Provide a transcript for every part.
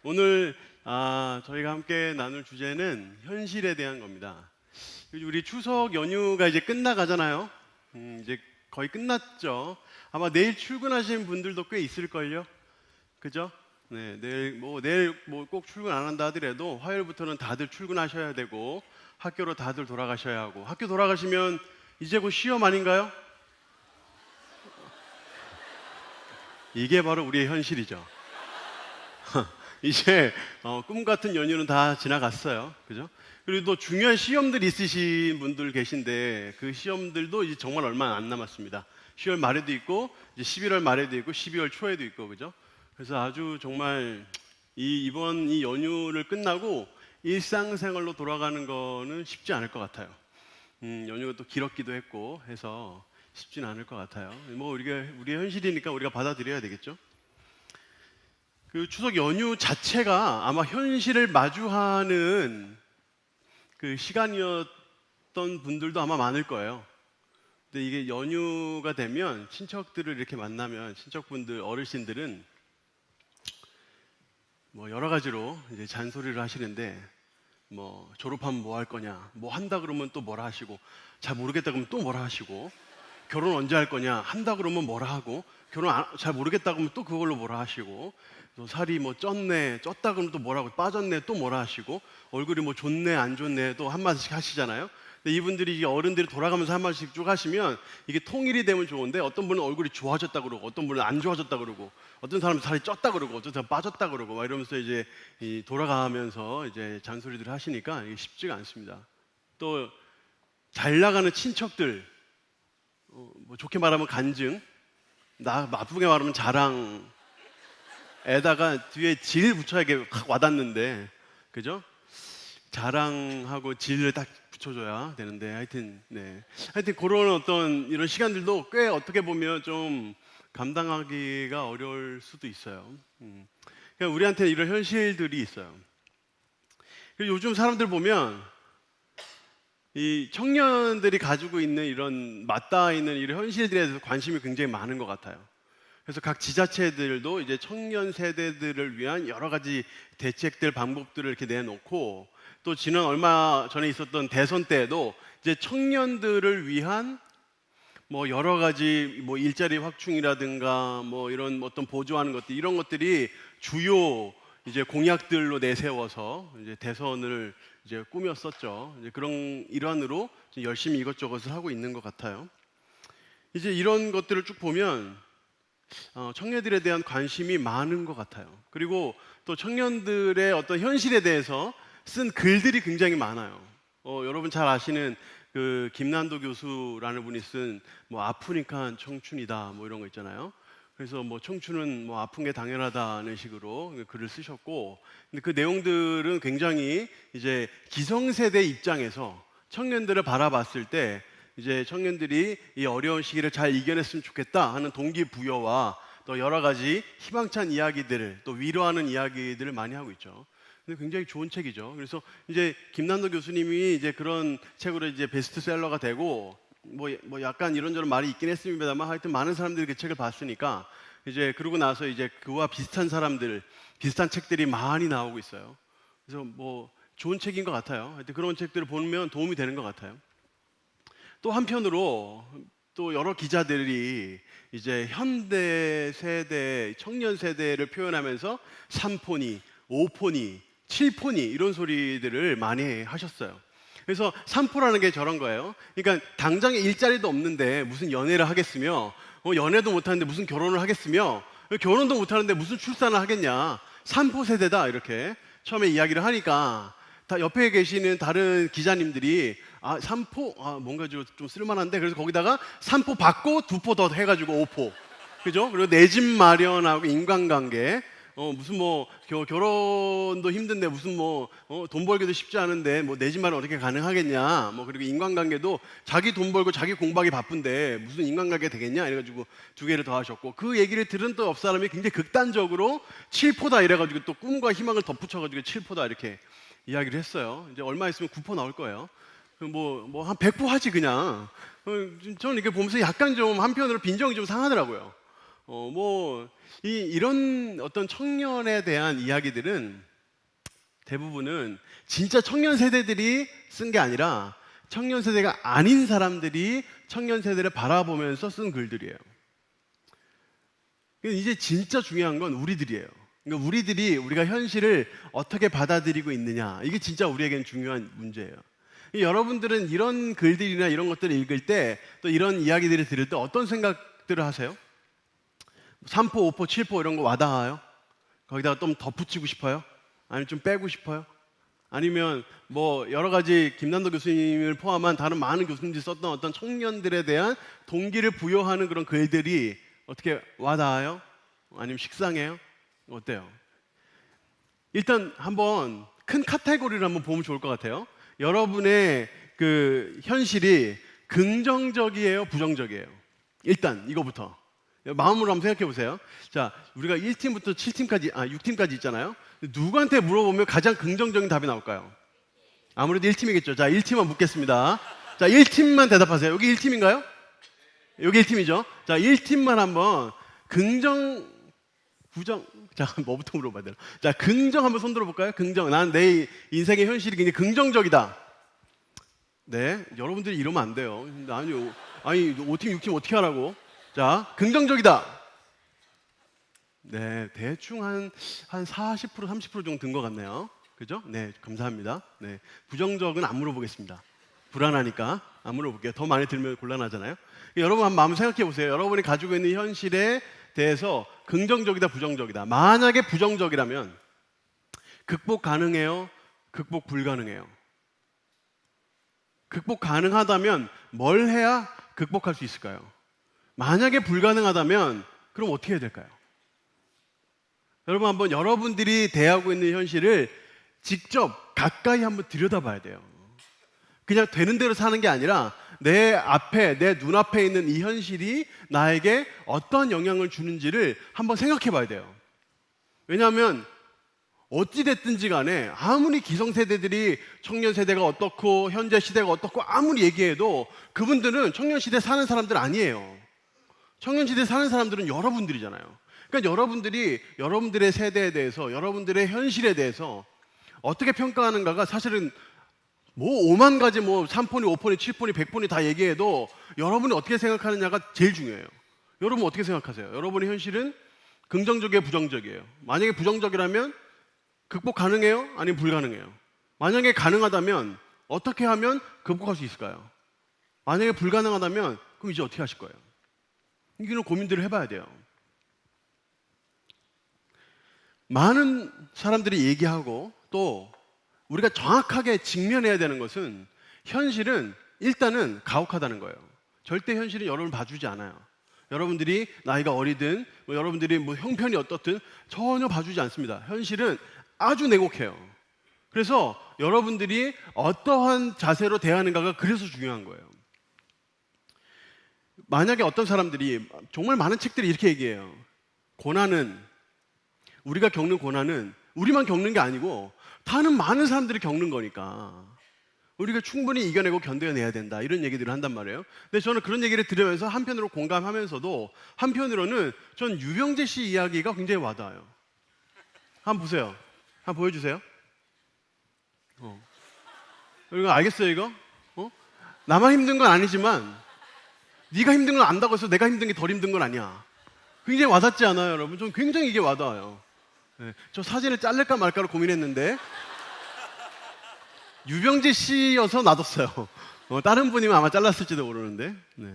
오늘 저희가 함께 나눌 주제는 현실에 대한 겁니다. 우리 추석 연휴가 이제 끝나가잖아요. 이제 거의 끝났죠. 아마 내일 출근하시는 분들도 꽤 있을걸요. 그죠? 네, 내일 꼭 출근 안 한다 하더라도 화요일부터는 다들 출근하셔야 되고 학교로 다들 돌아가셔야 하고, 학교 돌아가시면 이제 곧 시험 아닌가요? 이게 바로 우리의 현실이죠. 이제 꿈 같은 연휴는 다 지나갔어요. 그죠? 그리고 또 중요한 시험들 있으신 분들 계신데 그 시험들도 이제 정말 얼마 안 남았습니다. 10월 말에도 있고 이제 11월 말에도 있고 12월 초에도 있고, 그죠? 그래서 아주 정말 이번 이 연휴를 끝나고 일상생활로 돌아가는 거는 쉽지 않을 것 같아요. 연휴가 또 길었기도 했고 해서 쉽지는 않을 것 같아요. 뭐 우리의 현실이니까 우리가 받아들여야 되겠죠. 그 추석 연휴 자체가 아마 현실을 마주하는 그 시간이었던 분들도 아마 많을 거예요. 근데 이게 연휴가 되면 친척들을 이렇게 만나면 친척분들, 어르신들은 뭐 여러 가지로 이제 잔소리를 하시는데, 뭐 졸업하면 뭐 할 거냐, 뭐 한다 그러면 또 뭐라 하시고, 잘 모르겠다 그러면 또 뭐라 하시고, 결혼 언제 할 거냐, 한다 그러면 뭐라 하고, 잘 모르겠다 그러면 또 그걸로 뭐라 하시고, 또 살이 뭐 쪘다 그러면 또 뭐라고, 빠졌네 또 뭐라 하시고, 얼굴이 뭐 좋네 안 좋네 또 한마디씩 하시잖아요. 근데 이분들이, 이게 어른들이 돌아가면서 한마디씩 쭉 하시면 이게 통일이 되면 좋은데, 어떤 분은 얼굴이 좋아졌다 그러고, 어떤 분은 안 좋아졌다 그러고, 어떤 사람은 살이 쪘다 그러고, 어떤 사람은 빠졌다 그러고, 막 이러면서 이제 돌아가면서 이제 잔소리들을 하시니까 이게 쉽지가 않습니다. 또 잘 나가는 친척들, 뭐 좋게 말하면 간증, 나쁘게 말하면 자랑, 에다가 뒤에 질 붙여야 이게 확 와닿는데, 그죠? 자랑하고 질을 딱 붙여줘야 되는데, 하여튼 그런 어떤 이런 시간들도 꽤 어떻게 보면 좀 감당하기가 어려울 수도 있어요. 그러니까 우리한테 이런 현실들이 있어요. 그리고 요즘 사람들 보면 이 청년들이 가지고 있는 이런 맞닿아 있는 이런 현실들에 대해서 관심이 굉장히 많은 것 같아요. 그래서 각 지자체들도 이제 청년 세대들을 위한 여러 가지 대책들, 방법들을 이렇게 내놓고, 또 지난 얼마 전에 있었던 대선 때에도 이제 청년들을 위한 뭐 여러 가지 뭐 일자리 확충이라든가 뭐 이런 어떤 보조하는 것들, 이런 것들이 주요 이제 공약들로 내세워서 이제 대선을 이제 꾸몄었죠. 이제 그런 일환으로 열심히 이것저것을 하고 있는 것 같아요. 이제 이런 것들을 쭉 보면 청년들에 대한 관심이 많은 것 같아요. 그리고 또 청년들의 어떤 현실에 대해서 쓴 글들이 굉장히 많아요. 여러분 잘 아시는 그 김난도 교수라는 분이 쓴 뭐 아프니까 청춘이다 뭐 이런 거 있잖아요. 그래서 뭐 청춘은 뭐 아픈 게 당연하다는 식으로 글을 쓰셨고, 근데 그 내용들은 굉장히 이제 기성세대 입장에서 청년들을 바라봤을 때 이제 청년들이 이 어려운 시기를 잘 이겨냈으면 좋겠다 하는 동기부여와 또 여러 가지 희망찬 이야기들을, 또 위로하는 이야기들을 많이 하고 있죠. 근데 굉장히 좋은 책이죠. 그래서 이제 김난도 교수님이 이제 그런 책으로 이제 베스트셀러가 되고, 뭐 약간 이런저런 말이 있긴 했습니다만 하여튼 많은 사람들이 그 책을 봤으니까 이제 그러고 나서 이제 그와 비슷한 사람들, 비슷한 책들이 많이 나오고 있어요. 그래서 뭐 좋은 책인 것 같아요. 하여튼 그런 책들을 보면 도움이 되는 것 같아요. 또 한편으로 또 여러 기자들이 이제 현대 세대, 청년 세대를 표현하면서 3포니, 5포니, 7포니 이런 소리들을 많이 하셨어요. 그래서 3포라는 게 저런 거예요. 그러니까 당장에 일자리도 없는데 무슨 연애를 하겠으며, 연애도 못하는데 무슨 결혼을 하겠으며, 결혼도 못하는데 무슨 출산을 하겠냐, 3포 세대다 이렇게 처음에 이야기를 하니까, 다 옆에 계시는 다른 기자님들이 3포? 뭔가 좀 쓸만한데, 그래서 거기다가 3포 받고 2포 더 해가지고 5포. 그죠? 그리고 내 집 마련하고 인간관계, 무슨 뭐 결혼도 힘든데 무슨 뭐 돈 벌기도 쉽지 않은데 뭐 내 집 마련 어떻게 가능하겠냐, 뭐 그리고 인간관계도 자기 돈 벌고 자기 공부하기 바쁜데 무슨 인간관계 되겠냐 이래가지고 2개를 더 하셨고, 그 얘기를 들은 또 옆 사람이 굉장히 극단적으로 7포다 이래가지고 또 꿈과 희망을 덧붙여가지고 7포다 이렇게 이야기를 했어요. 이제 얼마 있으면 9포 나올 거예요. 뭐 한 100포 하지 그냥. 저는 이렇게 보면서 약간 좀 한편으로 빈정이 좀 상하더라고요. 이런 어떤 청년에 대한 이야기들은 대부분은 진짜 청년 세대들이 쓴 게 아니라 청년 세대가 아닌 사람들이 청년 세대를 바라보면서 쓴 글들이에요. 이제 진짜 중요한 건 우리들이에요. 그러니까 우리가 현실을 어떻게 받아들이고 있느냐, 이게 진짜 우리에겐 중요한 문제예요. 여러분들은 이런 글들이나 이런 것들을 읽을 때, 또 이런 이야기들을 들을 때 어떤 생각들을 하세요? 3포, 5포, 7포 이런 거 와닿아요? 거기다가 좀 덧붙이고 싶어요? 아니면 좀 빼고 싶어요? 아니면 뭐 여러 가지 김난도 교수님을 포함한 다른 많은 교수님들이 썼던 어떤 청년들에 대한 동기를 부여하는 그런 글들이 어떻게 와닿아요? 아니면 식상해요? 어때요? 일단 한번 큰 카테고리를 한번 보면 좋을 것 같아요. 여러분의 그 현실이 긍정적이에요, 부정적이에요? 일단 이거부터 마음으로 한번 생각해 보세요. 자, 우리가 1팀부터 7팀까지, 6팀까지 있잖아요. 누구한테 물어보면 가장 긍정적인 답이 나올까요? 아무래도 1팀이겠죠. 자, 1팀만 묻겠습니다. 자, 1팀만 대답하세요. 여기 1팀인가요? 여기 1팀이죠. 자, 1팀만 한번 긍정, 부정, 자, 뭐부터 물어봐야 되나? 자, 긍정 한번 손 들어볼까요? 긍정. 난 내 인생의 현실이 굉장히 긍정적이다. 네, 여러분들이 이러면 안 돼요. 아니, 5팀, 6팀 어떻게 하라고? 자, 긍정적이다. 네, 대충 한 40%, 30% 정도 든 것 같네요. 그죠? 네, 감사합니다. 네, 부정적은 안 물어보겠습니다. 불안하니까 안 물어볼게요. 더 많이 들면 곤란하잖아요. 여러분 한번 마음 생각해 보세요. 여러분이 가지고 있는 현실에 대해서 긍정적이다, 부정적이다. 만약에 부정적이라면 극복 가능해요? 극복 불가능해요? 극복 가능하다면 뭘 해야 극복할 수 있을까요? 만약에 불가능하다면 그럼 어떻게 해야 될까요? 여러분 한번 여러분들이 대하고 있는 현실을 직접 가까이 한번 들여다봐야 돼요. 그냥 되는 대로 사는 게 아니라 내 눈앞에 있는 이 현실이 나에게 어떤 영향을 주는지를 한번 생각해 봐야 돼요. 왜냐하면 어찌됐든지 간에 아무리 기성세대들이 청년 세대가 어떻고 현재 시대가 어떻고 아무리 얘기해도 그분들은 청년 시대 사는 사람들 아니에요. 청년 시대 사는 사람들은 여러분들이잖아요. 그러니까 여러분들이 여러분들의 세대에 대해서, 여러분들의 현실에 대해서 어떻게 평가하는가가 사실은 뭐 5만 가지 3폰이, 5폰이, 7폰이, 100폰이 다 얘기해도 여러분이 어떻게 생각하느냐가 제일 중요해요. 여러분 어떻게 생각하세요? 여러분의 현실은 긍정적이에요, 부정적이에요? 만약에 부정적이라면 극복 가능해요? 아니면 불가능해요? 만약에 가능하다면 어떻게 하면 극복할 수 있을까요? 만약에 불가능하다면 그럼 이제 어떻게 하실 거예요? 이런 고민들을 해봐야 돼요. 많은 사람들이 얘기하고 또 우리가 정확하게 직면해야 되는 것은 현실은 일단은 가혹하다는 거예요. 절대 현실은 여러분을 봐주지 않아요. 여러분들이 나이가 어리든 여러분들이 형편이 어떻든 전혀 봐주지 않습니다. 현실은 아주 내곡해요. 그래서 여러분들이 어떠한 자세로 대하는가가 그래서 중요한 거예요. 만약에 어떤 사람들이 정말 많은 책들이 이렇게 얘기해요. 우리가 겪는 고난은 우리만 겪는 게 아니고 다른 많은 사람들이 겪는 거니까 우리가 충분히 이겨내고 견뎌내야 된다, 이런 얘기들을 한단 말이에요. 근데 저는 그런 얘기를 들으면서 한편으로 공감하면서도 한편으로는 전 유병재 씨 이야기가 굉장히 와닿아요. 한번 보세요. 한번 보여주세요. 이거 알겠어요, 이거? 나만 힘든 건 아니지만 네가 힘든 건 안다고 해서 내가 힘든 게 덜 힘든 건 아니야. 굉장히 와닿지 않아요, 여러분? 전 굉장히 이게 와닿아요. 네, 저 사진을 자를까 말까를 고민했는데 유병재 씨여서 놔뒀어요. 다른 분이면 아마 잘랐을지도 모르는데. 네.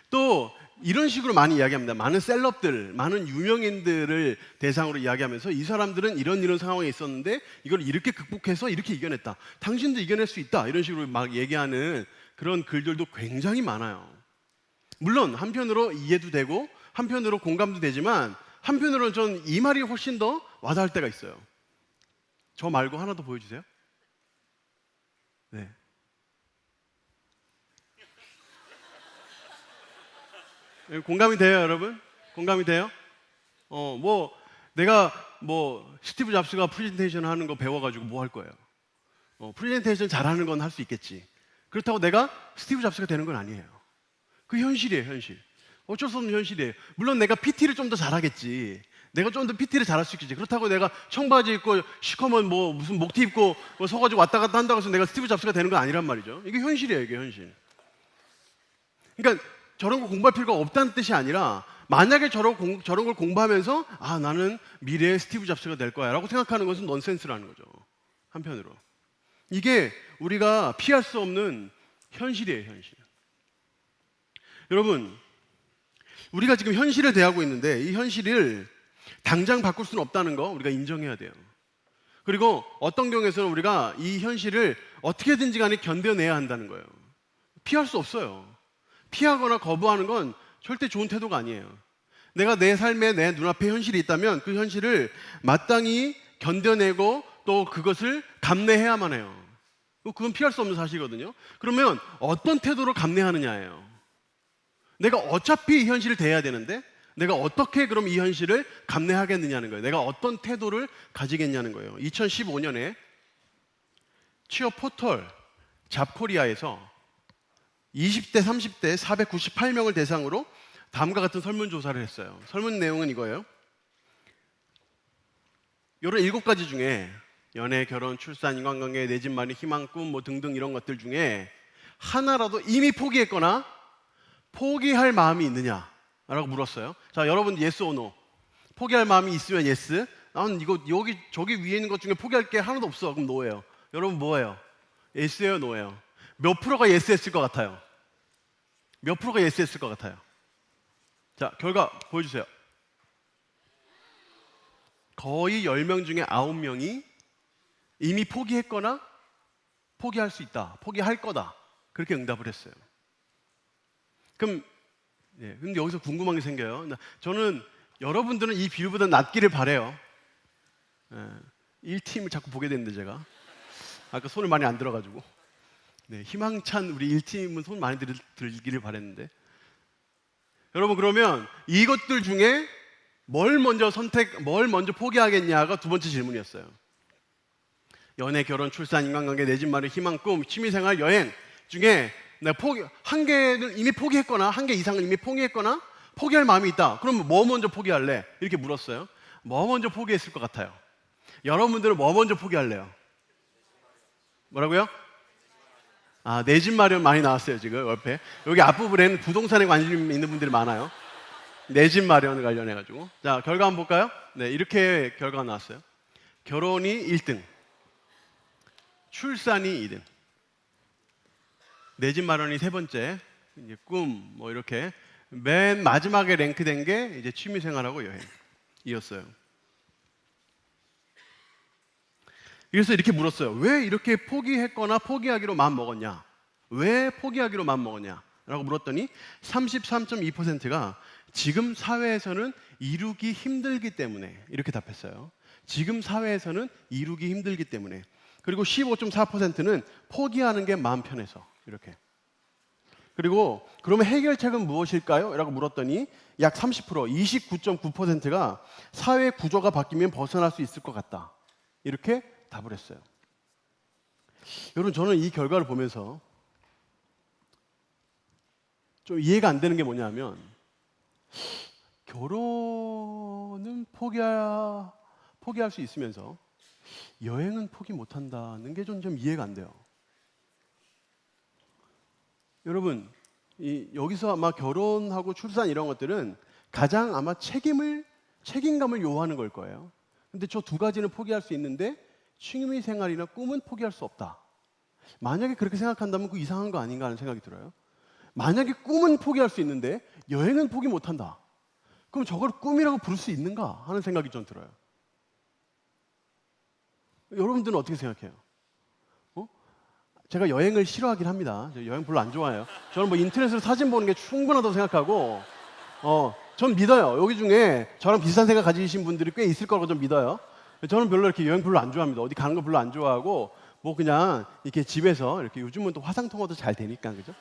또 이런 식으로 많이 이야기합니다. 많은 셀럽들, 많은 유명인들을 대상으로 이야기하면서 이 사람들은 이런 상황에 있었는데 이걸 이렇게 극복해서 이렇게 이겨냈다. 당신도 이겨낼 수 있다. 이런 식으로 막 얘기하는 그런 글들도 굉장히 많아요. 물론 한편으로 이해도 되고 한편으로 공감도 되지만 한편으로는 전 이 말이 훨씬 더 와닿을 때가 있어요. 저 말고 하나 더 보여주세요. 네. 공감이 돼요, 여러분? 공감이 돼요? 내가 스티브 잡스가 프레젠테이션 하는 거 배워가지고 뭐 할 거예요? 프레젠테이션 잘하는 건 할 수 있겠지. 그렇다고 내가 스티브 잡스가 되는 건 아니에요. 그 현실이에요, 현실. 어쩔 수 없는 현실이에요. 물론 내가 PT를 좀 더 잘하겠지. 내가 좀 더 PT를 잘할 수 있겠지. 그렇다고 내가 청바지 입고 시커먼 뭐 무슨 목티 입고 뭐 서가지고 왔다 갔다 한다고 해서 내가 스티브 잡스가 되는 건 아니란 말이죠. 이게 현실이에요, 이게 현실. 그러니까 저런 거 공부할 필요가 없다는 뜻이 아니라 만약에 저런 걸 공부하면서 아, 나는 미래의 스티브 잡스가 될 거야 라고 생각하는 것은 넌센스라는 거죠. 한편으로. 이게 우리가 피할 수 없는 현실이에요, 현실. 여러분, 우리가 지금 현실을 대하고 있는데 이 현실을 당장 바꿀 수는 없다는 거 우리가 인정해야 돼요. 그리고 어떤 경우에서는 우리가 이 현실을 어떻게든지 간에 견뎌내야 한다는 거예요. 피할 수 없어요. 피하거나 거부하는 건 절대 좋은 태도가 아니에요. 내가 내 삶에 내 눈앞에 현실이 있다면 그 현실을 마땅히 견뎌내고 또 그것을 감내해야만 해요. 그건 피할 수 없는 사실이거든요. 그러면 어떤 태도로 감내하느냐예요. 내가 어차피 이 현실을 대해야 되는데 내가 어떻게 그럼 이 현실을 감내하겠느냐는 거예요. 내가 어떤 태도를 가지겠냐는 거예요. 2015년에 취업 포털 잡코리아에서 20대, 30대 498명을 대상으로 다음과 같은 설문조사를 했어요. 설문 내용은 이거예요. 이런 7가지 중에 연애, 결혼, 출산, 인간관계, 내 집 마련, 희망, 꿈 뭐 등등 이런 것들 중에 하나라도 이미 포기했거나 포기할 마음이 있느냐라고 물었어요. 자, 여러분 yes or no. 포기할 마음이 있으면 yes. 나는 이거 여기 저기 위에 있는 것 중에 포기할 게 하나도 없어. 그럼 no예요. 여러분 뭐예요? yes예요, no예요? 몇 프로가 yes 했을 것 같아요? 몇 프로가 yes 했을 것 같아요? 자, 결과 보여주세요. 거의 10명 중에 9명이 이미 포기했거나 포기할 수 있다, 포기할 거다 그렇게 응답을 했어요. 그럼 근데 여기서 궁금한 게 생겨요. 저는 여러분들은 이 비율보다 낮기를 바라요. 1팀을 자꾸 보게 됐는데 제가 아까 손을 많이 안 들어가지고 희망찬 우리 1팀은 손 많이 들기를 바랬는데 여러분, 그러면 이것들 중에 뭘 먼저 포기하겠냐가 두 번째 질문이었어요. 연애, 결혼, 출산, 인간관계, 내 집 마련, 희망, 꿈, 취미생활, 여행 중에 내가 한 개는 이미 포기했거나 한 개 이상을 이미 포기했거나 포기할 마음이 있다. 그럼 뭐 먼저 포기할래? 이렇게 물었어요. 뭐 먼저 포기했을 것 같아요? 여러분들은 뭐 먼저 포기할래요? 뭐라고요? 아, 내 집 마련 많이 나왔어요, 지금 옆에. 여기 앞부분에는 부동산에 관심 있는 분들이 많아요. 내 집 마련 관련해가지고. 자, 결과 한번 볼까요? 네, 이렇게 결과가 나왔어요. 결혼이 1등, 출산이 2등, 내 집 마련이 3번째, 이제 꿈, 뭐 이렇게 맨 마지막에 랭크된 게 이제 취미생활하고 여행이었어요. 그래서 이렇게 물었어요. 왜 이렇게 포기했거나 포기하기로 마음 먹었냐? 왜 포기하기로 마음 먹었냐? 라고 물었더니 33.2%가 지금 사회에서는 이루기 힘들기 때문에 이렇게 답했어요. 지금 사회에서는 이루기 힘들기 때문에. 그리고 15.4%는 포기하는 게 마음 편해서 이렇게. 그리고 그러면 해결책은 무엇일까요? 라고 물었더니 약 30%, 29.9%가 사회 구조가 바뀌면 벗어날 수 있을 것 같다. 이렇게 답을 했어요. 여러분, 저는 이 결과를 보면서 좀 이해가 안 되는 게 뭐냐면 결혼은 포기할 수 있으면서 여행은 포기 못한다는 게 좀 이해가 안 돼요. 여러분, 여기서 아마 결혼하고 출산 이런 것들은 가장 아마 책임감을 요하는 걸 거예요. 근데 저 두 가지는 포기할 수 있는데 취미 생활이나 꿈은 포기할 수 없다. 만약에 그렇게 생각한다면 그 이상한 거 아닌가 하는 생각이 들어요. 만약에 꿈은 포기할 수 있는데 여행은 포기 못한다. 그럼 저걸 꿈이라고 부를 수 있는가 하는 생각이 좀 들어요. 여러분들은 어떻게 생각해요? 제가 여행을 싫어하긴 합니다. 여행 별로 안 좋아해요. 저는 뭐 인터넷으로 사진 보는 게 충분하다고 생각하고 전 믿어요. 여기 중에 저랑 비슷한 생각 가지신 분들이 꽤 있을 거라고 좀 믿어요. 저는 별로 이렇게 여행 별로 안 좋아합니다. 어디 가는 거 별로 안 좋아하고 뭐 그냥 이렇게 집에서 이렇게 요즘은 또 화상 통화도 잘 되니까 그죠?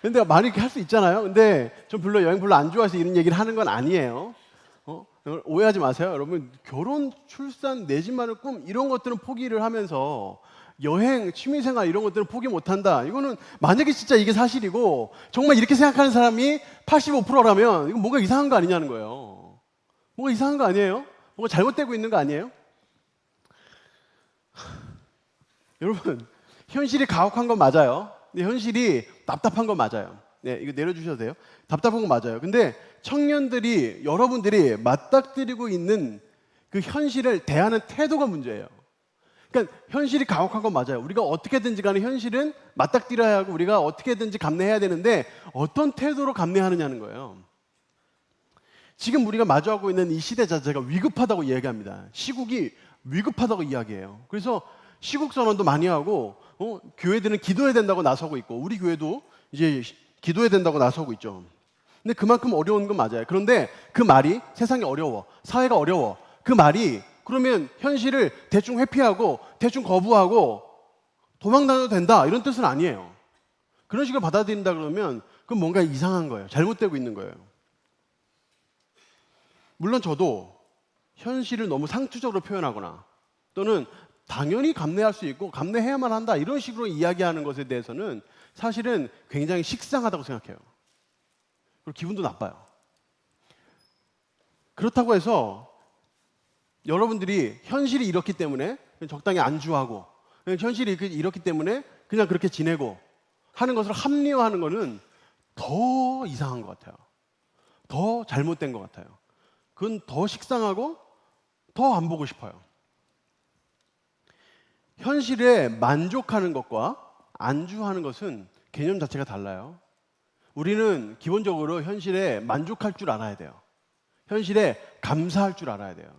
근데 많이 이렇게 할 수 있잖아요. 근데 전 별로 여행 별로 안 좋아해서 이런 얘기를 하는 건 아니에요. 오해하지 마세요. 여러분, 결혼, 출산, 내 집 마련, 꿈 이런 것들은 포기를 하면서 여행, 취미생활 이런 것들은 포기 못한다. 이거는 만약에 진짜 이게 사실이고 정말 이렇게 생각하는 사람이 85%라면 이건 뭔가 이상한 거 아니냐는 거예요. 뭔가 이상한 거 아니에요? 뭔가 잘못되고 있는 거 아니에요? 여러분, 현실이 가혹한 건 맞아요. 근데 현실이 답답한 건 맞아요. 네, 이거 내려주셔도 돼요. 답답한 건 맞아요. 근데 청년들이, 여러분들이 맞닥뜨리고 있는 그 현실을 대하는 태도가 문제예요. 그러니까 현실이 가혹한 건 맞아요. 우리가 어떻게든지 간에 현실은 맞닥뜨려야 하고 우리가 어떻게든지 감내해야 되는데 어떤 태도로 감내하느냐는 거예요. 지금 우리가 마주하고 있는 이 시대 자체가 위급하다고 이야기합니다. 시국이 위급하다고 이야기해요. 그래서 시국 선언도 많이 하고 교회들은 기도해야 된다고 나서고 있고 우리 교회도 이제 기도해야 된다고 나서고 있죠. 근데 그만큼 어려운 건 맞아요. 그런데 그 말이 세상이 어려워, 사회가 어려워, 그 말이 그러면 현실을 대충 회피하고 대충 거부하고 도망다녀도 된다 이런 뜻은 아니에요. 그런 식으로 받아들인다 그러면 그건 뭔가 이상한 거예요. 잘못되고 있는 거예요. 물론 저도 현실을 너무 상투적으로 표현하거나 또는 당연히 감내할 수 있고 감내해야만 한다 이런 식으로 이야기하는 것에 대해서는 사실은 굉장히 식상하다고 생각해요. 그리고 기분도 나빠요. 그렇다고 해서 여러분들이 현실이 이렇기 때문에 적당히 안주하고 현실이 이렇기 때문에 그냥 그렇게 지내고 하는 것을 합리화하는 것은 더 이상한 것 같아요. 더 잘못된 것 같아요. 그건 더 식상하고 더 안 보고 싶어요. 현실에 만족하는 것과 안주하는 것은 개념 자체가 달라요. 우리는 기본적으로 현실에 만족할 줄 알아야 돼요. 현실에 감사할 줄 알아야 돼요.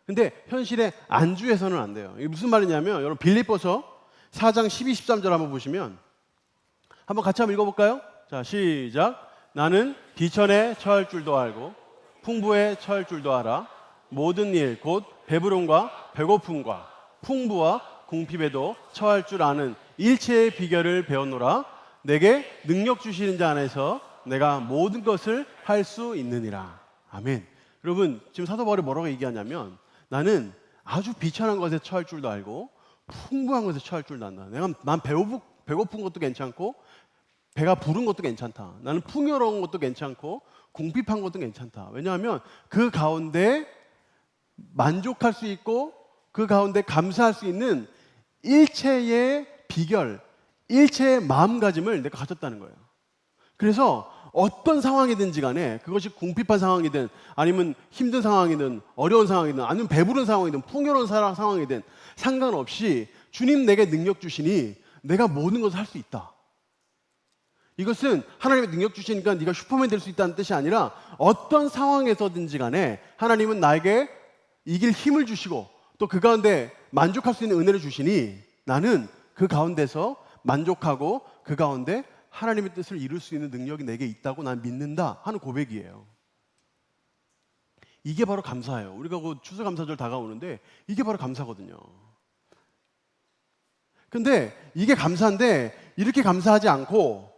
근데 현실에 안주해서는 안 돼요. 이게 무슨 말이냐면 여러분 빌립보서 4장 12, 13절 한번 보시면 한번 같이 한번 읽어볼까요? 자, 시작. 나는 비천에 처할 줄도 알고 풍부에 처할 줄도 알아. 모든 일 곧 배부름과 배고픔과 풍부와 궁핍에도 처할 줄 아는 일체의 비결을 배웠노라. 내게 능력 주시는 자 안에서 내가 모든 것을 할 수 있느니라. 아멘. 여러분 지금 사도 바울이 뭐라고 얘기하냐면 나는 아주 비천한 것에 처할 줄도 알고 풍부한 것에 처할 줄도 안다. 난 배고픈 것도 괜찮고 배가 부른 것도 괜찮다. 나는 풍요로운 것도 괜찮고 궁핍한 것도 괜찮다. 왜냐하면 그 가운데 만족할 수 있고 그 가운데 감사할 수 있는 일체의 비결, 일체의 마음가짐을 내가 가졌다는 거예요. 그래서 어떤 상황이든지 간에 그것이 궁핍한 상황이든 아니면 힘든 상황이든 어려운 상황이든 아니면 배부른 상황이든 풍요로운 상황이든 상관없이 주님 내게 능력 주시니 내가 모든 것을 할 수 있다. 이것은 하나님의 능력 주시니까 네가 슈퍼맨 될 수 있다는 뜻이 아니라 어떤 상황에서든지 간에 하나님은 나에게 이길 힘을 주시고 또 그 가운데 만족할 수 있는 은혜를 주시니 나는 그 가운데서 만족하고 그 가운데 하나님의 뜻을 이룰 수 있는 능력이 내게 있다고 난 믿는다 하는 고백이에요. 이게 바로 감사예요. 우리가 곧 추수감사절 다가오는데 이게 바로 감사거든요. 근데 이게 감사인데 이렇게 감사하지 않고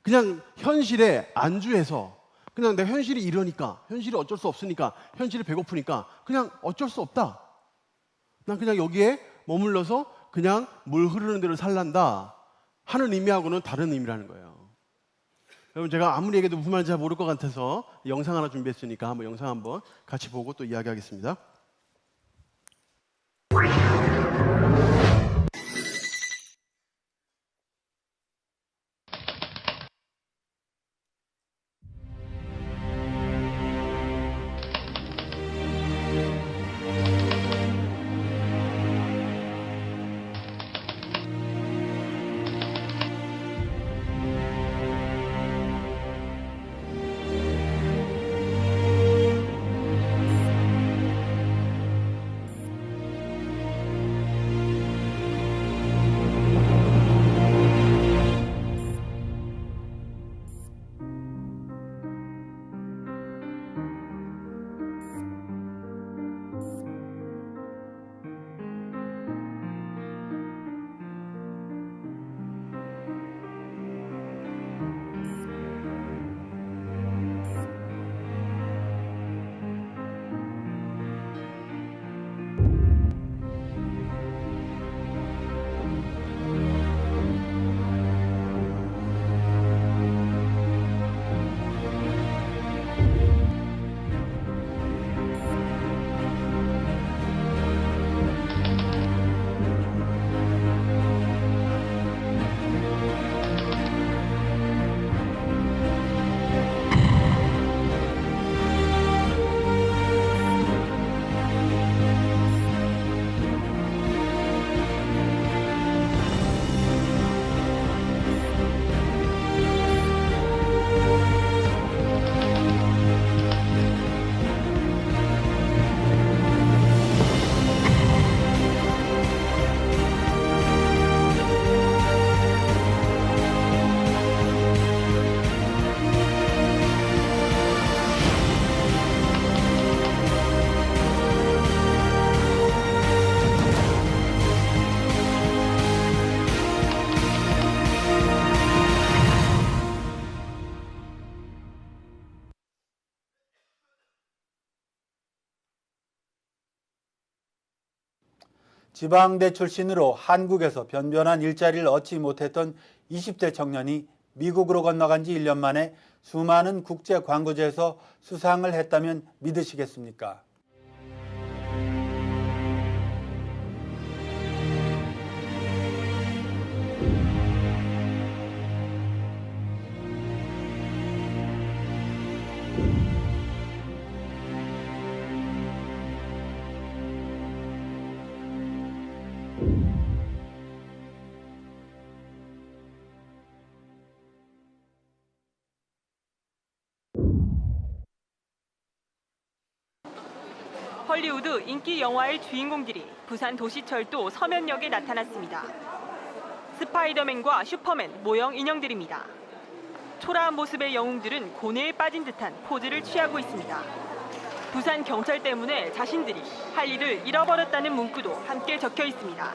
그냥 현실에 안주해서 그냥 내가 현실이 이러니까 현실이 어쩔 수 없으니까 현실이 배고프니까 그냥 어쩔 수 없다. 난 그냥 여기에 머물러서 그냥 물 흐르는 대로 살란다 하는 의미하고는 다른 의미라는 거예요. 여러분 제가 아무리 얘기해도 무슨 말인지 잘 모를 것 같아서 영상 하나 준비했으니까 한번 영상 한번 같이 보고 또 이야기하겠습니다. 지방대 출신으로 한국에서 변변한 일자리를 얻지 못했던 20대 청년이 미국으로 건너간 지 1년 만에 수많은 국제 광고제에서 수상을 했다면 믿으시겠습니까? 헐리우드 인기 영화의 주인공들이 부산 도시철도 서면역에 나타났습니다. 스파이더맨과 슈퍼맨 모형 인형들입니다. 초라한 모습의 영웅들은 고뇌에 빠진 듯한 포즈를 취하고 있습니다. 부산 경찰 때문에 자신들이 할 일을 잃어버렸다는 문구도 함께 적혀 있습니다.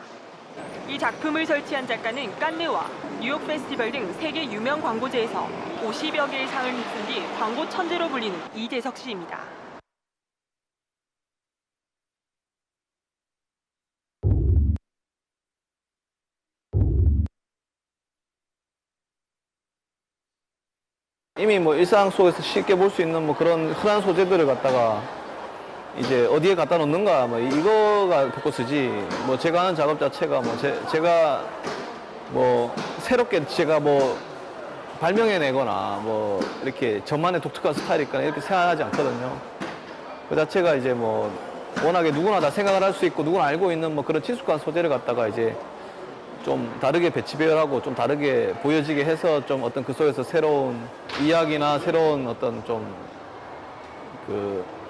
이 작품을 설치한 작가는 깐느와 뉴욕 페스티벌 등 세계 유명 광고제에서 50여 개의 상을 휩쓴 뒤 광고 천재로 불리는 이재석 씨입니다. 이미 뭐 일상 속에서 쉽게 볼 수 있는 뭐 그런 흔한 소재들을 갖다가 이제 어디에 갖다 놓는가 뭐 이거가 포커스지, 뭐 제가 하는 작업 자체가 뭐 제가 뭐 새롭게 제가 뭐 발명해내거나 뭐 이렇게 저만의 독특한 스타일이니까 이렇게 생각하지 않거든요. 그 자체가 이제 뭐 워낙에 누구나 다 생각을 할 수 있고 누구나 알고 있는 뭐 그런 친숙한 소재를 갖다가 이제 좀 다르게 배치 배열하고 좀 다르게 보여지게 해서 좀 어떤 그 속에서 새로운 이야기나 새로운 어떤 좀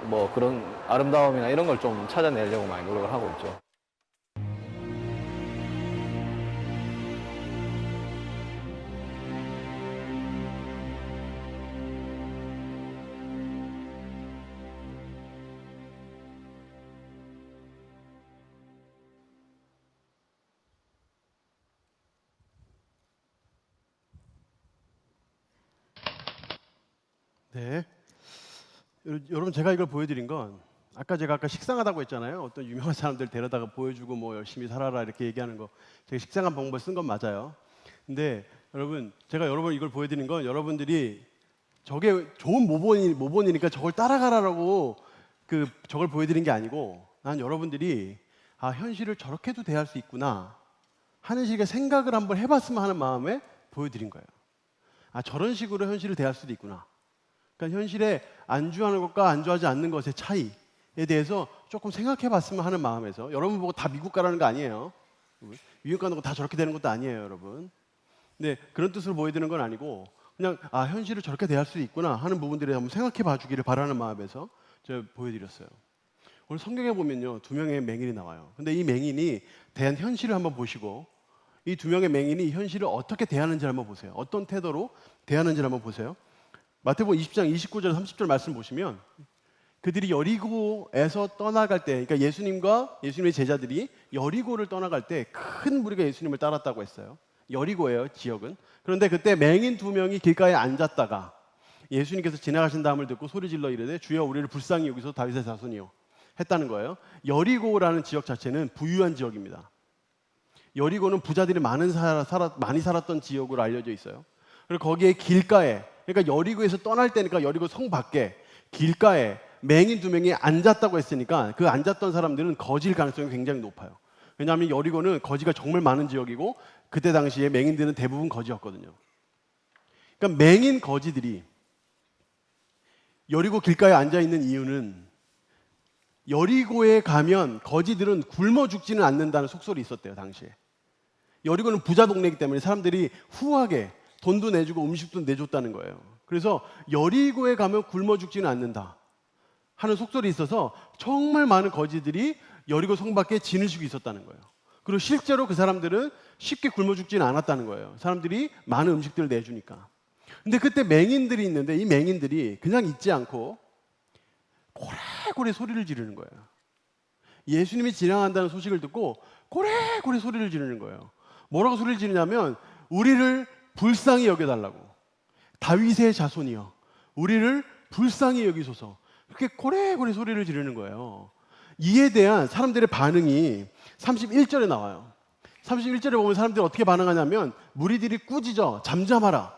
뭐 그런 아름다움이나 이런 걸 좀 찾아내려고 많이 노력을 하고 있죠. 네. 여러분, 제가 이걸 보여드린 건 제가 식상하다고 했잖아요. 어떤 유명한 사람들 데려다가 보여주고 뭐 열심히 살아라 이렇게 얘기하는 거, 제가 식상한 방법을 쓴 건 맞아요. 근데 여러분, 제가 여러분 이걸 보여드린 건 여러분들이 저게 좋은 모본이니까 저걸 따라가라고 저걸 보여드린 게 아니고, 난 여러분들이 현실을 저렇게도 대할 수 있구나 하는 식의 생각을 한번 해봤으면 하는 마음에 보여드린 거예요. 저런 식으로 현실을 대할 수도 있구나. 그러니까 현실에 안주하는 것과 안주하지 않는 것의 차이에 대해서 조금 생각해 봤으면 하는 마음에서, 여러분 보고 다 미국 가라는 거 아니에요. 미국 가는 거 다 저렇게 되는 것도 아니에요, 여러분. 근데 그런 뜻으로 보여드리는 건 아니고, 그냥 현실을 저렇게 대할 수 있구나 하는 부분들에 한번 생각해 봐주기를 바라는 마음에서 제가 보여드렸어요. 오늘 성경에 보면요, 2명의 맹인이 나와요. 근데 이 맹인이 대한 현실을 한번 보시고, 이 2명의 맹인이 현실을 어떻게 대하는지를 한번 보세요. 어떤 태도로 대하는지를 한번 보세요. 마태복음 20장 29절 30절 말씀 보시면, 그들이 여리고에서 떠나갈 때, 그러니까 예수님과 예수님의 제자들이 여리고를 떠나갈 때 큰 무리가 예수님을 따랐다고 했어요. 여리고예요, 지역은. 그런데 그때 맹인 2명이 길가에 앉았다가 예수님께서 지나가신다함을 듣고 소리질러 이르되 주여 우리를 불쌍히 여기서 다윗의 자손이요 했다는 거예요. 여리고라는 지역 자체는 부유한 지역입니다. 여리고는 부자들이 많이 살았던 지역으로 알려져 있어요. 그리고 거기에 길가에, 그러니까 여리고에서 떠날 때니까 여리고 성 밖에 길가에 맹인 2명이 앉았다고 했으니까 그 앉았던 사람들은 거지일 가능성이 굉장히 높아요. 왜냐하면 여리고는 거지가 정말 많은 지역이고 그때 당시에 맹인들은 대부분 거지였거든요. 그러니까 맹인 거지들이 여리고 길가에 앉아 있는 이유는, 여리고에 가면 거지들은 굶어 죽지는 않는다는 속설이 있었대요, 당시에. 여리고는 부자 동네이기 때문에 사람들이 후하게 돈도 내주고 음식도 내줬다는 거예요. 그래서 여리고에 가면 굶어 죽지는 않는다 하는 속설이 있어서 정말 많은 거지들이 여리고 성 밖에 진을 치고 있었다는 거예요. 그리고 실제로 그 사람들은 쉽게 굶어 죽지는 않았다는 거예요. 사람들이 많은 음식들을 내주니까. 근데 그때 맹인들이 있는데 이 맹인들이 그냥 있지 않고 고래고래 소리를 지르는 거예요. 예수님이 지나간다는 소식을 듣고 고래고래 소리를 지르는 거예요. 뭐라고 소리를 지르냐면, 우리를 불쌍히 여겨달라고, 다윗의 자손이여 우리를 불쌍히 여기소서, 그렇게 고래고래 소리를 지르는 거예요. 이에 대한 사람들의 반응이 31절에 나와요. 31절에 보면 사람들이 어떻게 반응하냐면 무리들이 꾸짖어 잠잠하라.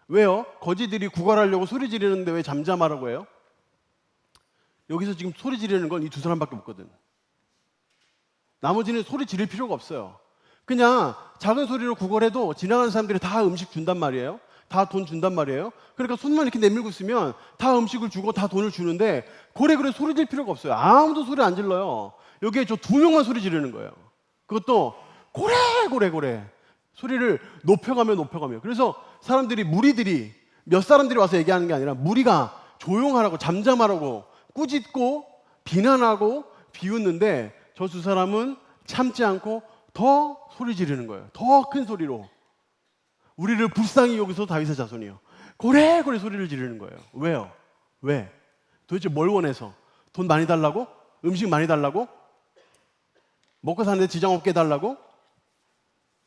왜요? 거지들이 구걸하려고 소리 지르는데 왜 잠잠하라고 해요? 여기서 지금 소리 지르는 건 이 두 사람밖에 없거든. 나머지는 소리 지를 필요가 없어요. 그냥 작은 소리로 구걸해도 지나가는 사람들이 다 음식 준단 말이에요. 다 돈 준단 말이에요. 그러니까 손만 이렇게 내밀고 있으면 다 음식을 주고 다 돈을 주는데 고래 소리 질 필요가 없어요. 아무도 소리 안 질러요. 여기에 저 두 명만 소리 지르는 거예요. 그것도 고래 소리를 높여가며. 그래서 사람들이 무리들이 몇 사람들이 와서 얘기하는 게 아니라 무리가 조용하라고 잠잠하라고 꾸짖고 비난하고 비웃는데 저 두 사람은 참지 않고 더 소리 지르는 거예요. 더 큰 소리로. 우리를 불쌍히 여기서 다윗의 자손이요. 고래 소리를 지르는 거예요. 왜요? 왜? 도대체 뭘 원해서? 돈 많이 달라고? 음식 많이 달라고? 먹고 사는데 지장 없게 해달라고?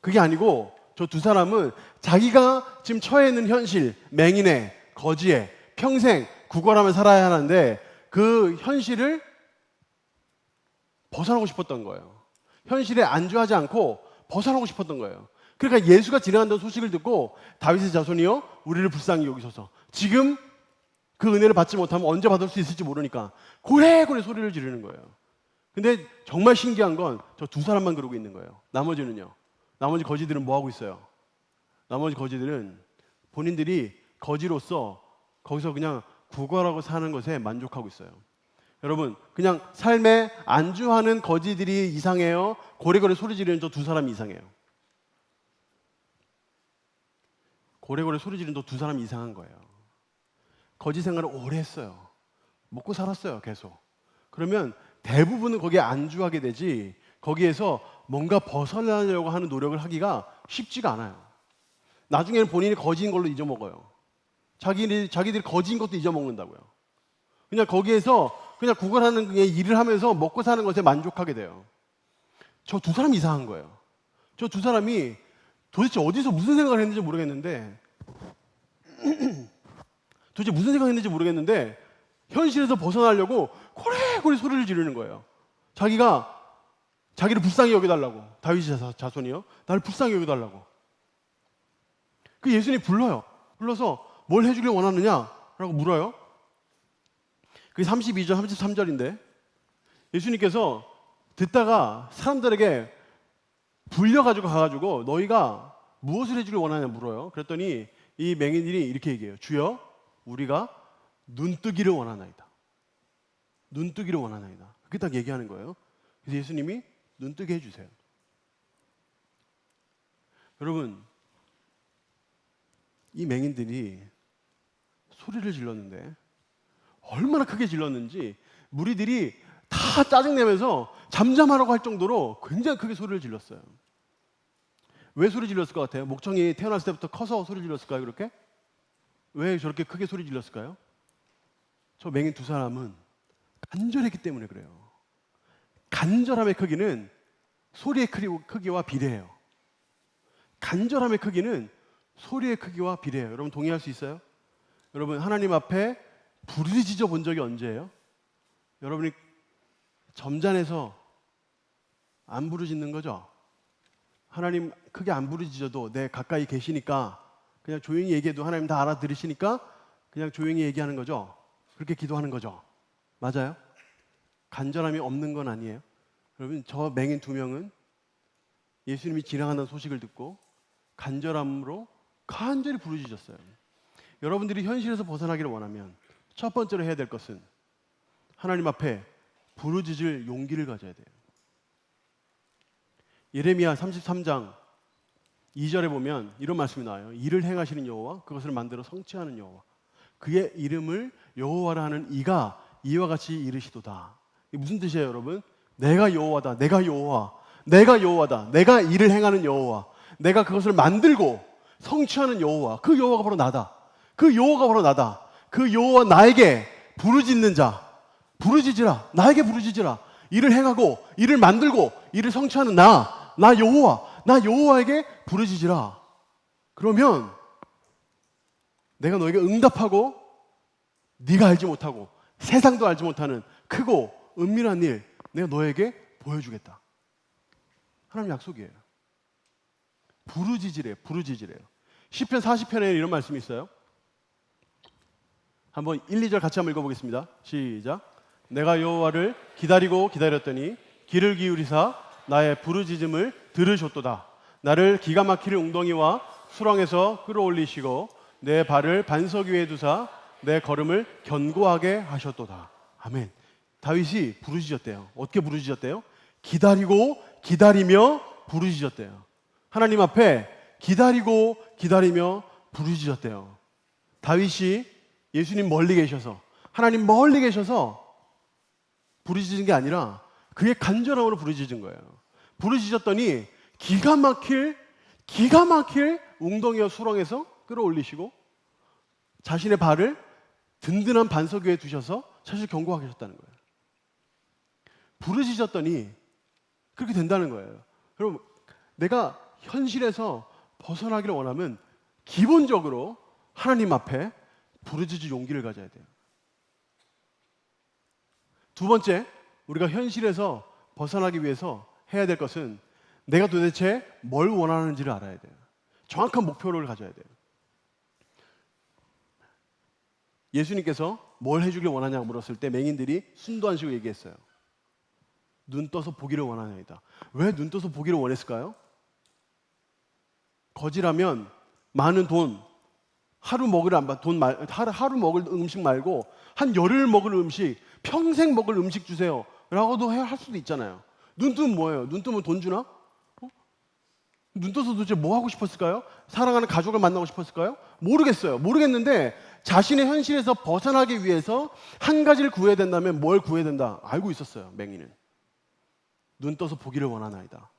그게 아니고 저 두 사람은 자기가 지금 처해 있는 현실, 맹인에, 거지에 평생 구걸하며 살아야 하는데 그 현실을 벗어나고 싶었던 거예요. 현실에 안주하지 않고 벗어나고 싶었던 거예요. 그러니까 예수가 지나간다는 소식을 듣고 다윗의 자손이요 우리를 불쌍히 여기소서. 지금 그 은혜를 받지 못하면 언제 받을 수 있을지 모르니까 고래 소리를 지르는 거예요. 근데 정말 신기한 건 저 두 사람만 그러고 있는 거예요. 나머지는요. 나머지 거지들은 뭐 하고 있어요? 나머지 거지들은 본인들이 거지로서 거기서 그냥 구걸하고 사는 것에 만족하고 있어요. 여러분, 그냥 삶에 안주하는 거지들이 이상해요? 고래 소리 지르는 저 두 사람이 이상해요? 고래 소리 지르는 저 두 사람이 이상한 거예요. 거지 생활을 오래 했어요. 먹고 살았어요, 계속. 그러면 대부분은 거기에 안주하게 되지 거기에서 뭔가 벗어나려고 하는 노력을 하기가 쉽지가 않아요. 나중에는 본인이 거지인 걸로 잊어먹어요. 자기들이 거지인 것도 잊어먹는다고요. 그냥 거기에서 그냥 구걸하는 일을 하면서 먹고 사는 것에 만족하게 돼요. 저 두 사람이 이상한 거예요. 저 두 사람이 도대체 어디서 무슨 생각을 했는지 모르겠는데 현실에서 벗어나려고 고래 소리를 지르는 거예요. 자기를 불쌍히 여겨달라고. 다윗의 자손이요. 나를 불쌍히 여겨달라고. 그 예수님이 불러서 뭘 해주길 원하느냐라고 물어요. 그게 32절, 33절인데 예수님께서 듣다가 사람들에게 불려가지고 가가지고 너희가 무엇을 해주길 원하냐 물어요. 그랬더니 이 맹인들이 이렇게 얘기해요. 주여, 우리가 눈뜨기를 원하나이다. 눈뜨기를 원하나이다. 그렇게 딱 얘기하는 거예요. 그래서 예수님이 눈뜨게 해주세요. 여러분, 이 맹인들이 소리를 질렀는데 얼마나 크게 질렀는지 무리들이 다 짜증내면서 잠잠하라고 할 정도로 굉장히 크게 소리를 질렀어요. 왜 소리 질렀을 것 같아요? 목청이 태어났을 때부터 커서 소리 질렀을까요? 그렇게? 왜 저렇게 크게 소리 질렀을까요? 저 맹인 두 사람은 간절했기 때문에 그래요. 간절함의 크기는 소리의 크기와 비례해요. 간절함의 크기는 소리의 크기와 비례해요. 여러분 동의할 수 있어요? 여러분 하나님 앞에 부르짖어 본 적이 언제예요? 여러분이 점잖아서 안 부르짖는 거죠? 하나님 크게 안 부르짖어도 내 가까이 계시니까 그냥 조용히 얘기해도 하나님 다 알아들으시니까 그냥 조용히 얘기하는 거죠? 그렇게 기도하는 거죠? 맞아요? 간절함이 없는 건 아니에요. 여러분 저 맹인 두 명은 예수님이 지나간다는 소식을 듣고 간절함으로 간절히 부르짖었어요. 여러분들이 현실에서 벗어나기를 원하면 첫 번째로 해야 될 것은 하나님 앞에 부르짖을 용기를 가져야 돼요. 예레미야 33장 2절에 보면 이런 말씀이 나와요. 일을 행하시는 여호와 그것을 만들어 성취하는 여호와 그의 이름을 여호와라 하는 이가 이와 같이 이르시도다. 이게 무슨 뜻이에요, 여러분? 내가 여호와다. 내가 여호와. 내가 여호와다. 내가 일을 행하는 여호와. 내가 그것을 만들고 성취하는 여호와. 그 여호와가 바로 나다. 그 여호와가 바로 나다. 그 여호와 나에게 부르짖는 자. 부르짖으라. 나에게 부르짖으라. 일을 행하고 일을 만들고 일을 성취하는 나 여호와. 나 여호와에게 부르짖으라. 그러면 내가 너에게 응답하고 네가 알지 못하고 세상도 알지 못하는 크고 은밀한 일 내가 너에게 보여주겠다. 하나님 약속이에요. 부르짖으래요. 부르짖으래요. 시편 40편에 이런 말씀이 있어요. 한번 1, 2절 같이 한번 읽어보겠습니다. 시작. 내가 여호와를 기다리고 기다렸더니 귀를 기울이사 나의 부르짖음을 들으셨도다. 나를 기가 막힐 웅덩이와 수렁에서 끌어올리시고 내 발을 반석 위에 두사 내 걸음을 견고하게 하셨도다. 아멘. 다윗이 부르짖었대요. 어떻게 부르짖었대요? 기다리고 기다리며 부르짖었대요. 하나님 앞에 기다리고 기다리며 부르짖었대요. 다윗이 예수님 멀리 계셔서, 하나님 멀리 계셔서 부르짖은 게 아니라 그의 간절함으로 부르짖은 거예요. 부르짖었더니 기가 막힐 웅덩이와 수렁에서 끌어올리시고 자신의 발을 든든한 반석 위에 두셔서 사실 견고하게 하셨다는 거예요. 부르짖었더니 그렇게 된다는 거예요. 여러분, 내가 현실에서 벗어나기를 원하면 기본적으로 하나님 앞에 부르짖을 용기를 가져야 돼요. 두 번째, 우리가 현실에서 벗어나기 위해서 해야 될 것은 내가 도대체 뭘 원하는지를 알아야 돼요. 정확한 목표를 가져야 돼요. 예수님께서 뭘 해주길 원하냐고 물었을 때 맹인들이 순도한 식으로 얘기했어요. 눈 떠서 보기를 원하나이다. 왜 눈 떠서 보기를 원했을까요? 거지라면 많은 돈, 하루 먹을 음식 말고 한 열흘 먹을 음식, 평생 먹을 음식 주세요 라고도 할 수도 있잖아요. 눈 뜨면 뭐예요? 눈 뜨면 돈 주나? 눈 떠서 도대체 뭐 하고 싶었을까요? 사랑하는 가족을 만나고 싶었을까요? 모르겠어요. 모르겠는데 자신의 현실에서 벗어나기 위해서 한 가지를 구해야 된다면 뭘 구해야 된다? 알고 있었어요. 맹인은. 눈 떠서 보기를 원하나이다.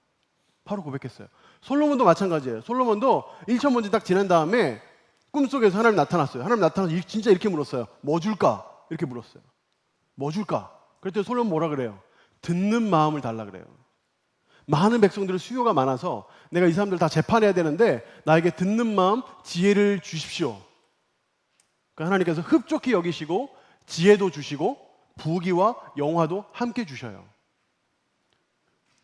바로 고백했어요. 솔로몬도 마찬가지예요. 솔로몬도 1,000번째 딱 지난 다음에 꿈속에서 하나님 나타났어요. 하나님 나타나서 진짜 이렇게 물었어요. 뭐 줄까? 이렇게 물었어요. 뭐 줄까? 그랬더니 솔로몬 뭐라 그래요? 듣는 마음을 달라 그래요. 많은 백성들의 수요가 많아서 내가 이 사람들 다 재판해야 되는데 나에게 듣는 마음, 지혜를 주십시오. 그러니까 하나님께서 흡족히 여기시고 지혜도 주시고 부귀와 영화도 함께 주셔요.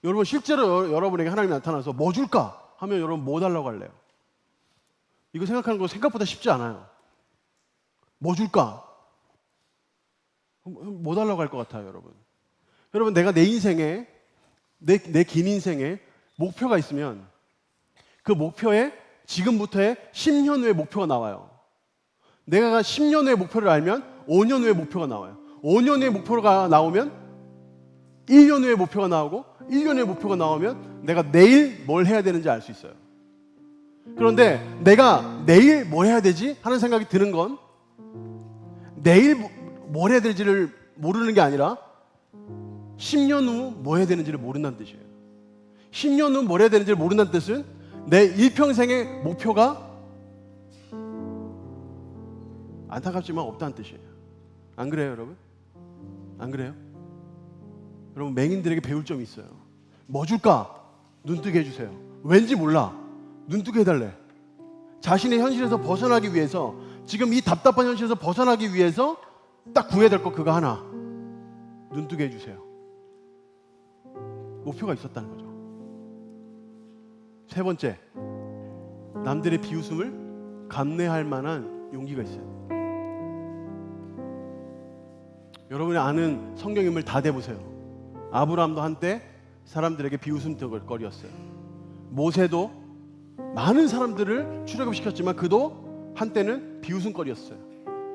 여러분 실제로 여러분에게 하나님이 나타나서 뭐 줄까? 하면 여러분 뭐 달라고 할래요? 이거 생각하는 거 생각보다 쉽지 않아요. 뭐 줄까? 뭐 달라고 할 것 같아요, 여러분? 여러분 내가 내 인생에 내 긴 인생에 목표가 있으면 그 목표에 지금부터의 10년 후의 목표가 나와요. 내가 10년 후의 목표를 알면 5년 후의 목표가 나와요. 5년 후의 목표가 나오면 1년 후의 목표가 나오고 1년 후의 목표가 나오면 내가 내일 뭘 해야 되는지 알 수 있어요. 그런데 내가 내일 뭘 해야 되지? 하는 생각이 드는 건 내일 뭘 해야 될지를 모르는 게 아니라 10년 후 뭐 해야 되는지를 모른다는 뜻이에요. 10년 후 뭘 해야 되는지를 모른다는 뜻은 내 일평생의 목표가 안타깝지만 없다는 뜻이에요. 안 그래요, 여러분? 안 그래요? 여러분 맹인들에게 배울 점이 있어요. 뭐 줄까? 눈뜨게 해주세요. 왠지 몰라. 눈뜨게 해달래. 자신의 현실에서 벗어나기 위해서 지금 이 답답한 현실에서 벗어나기 위해서 딱 구해야 될 거 그거 하나. 눈뜨게 해주세요. 목표가 있었다는 거죠. 세 번째, 남들의 비웃음을 감내할 만한 용기가 있어요. 여러분이 아는 성경 인물 다 대보세요. 아브라함도 한때 사람들에게 비웃음거리였어요. 모세도 많은 사람들을 출애굽시켰지만 그도 한때는 비웃음거리였어요.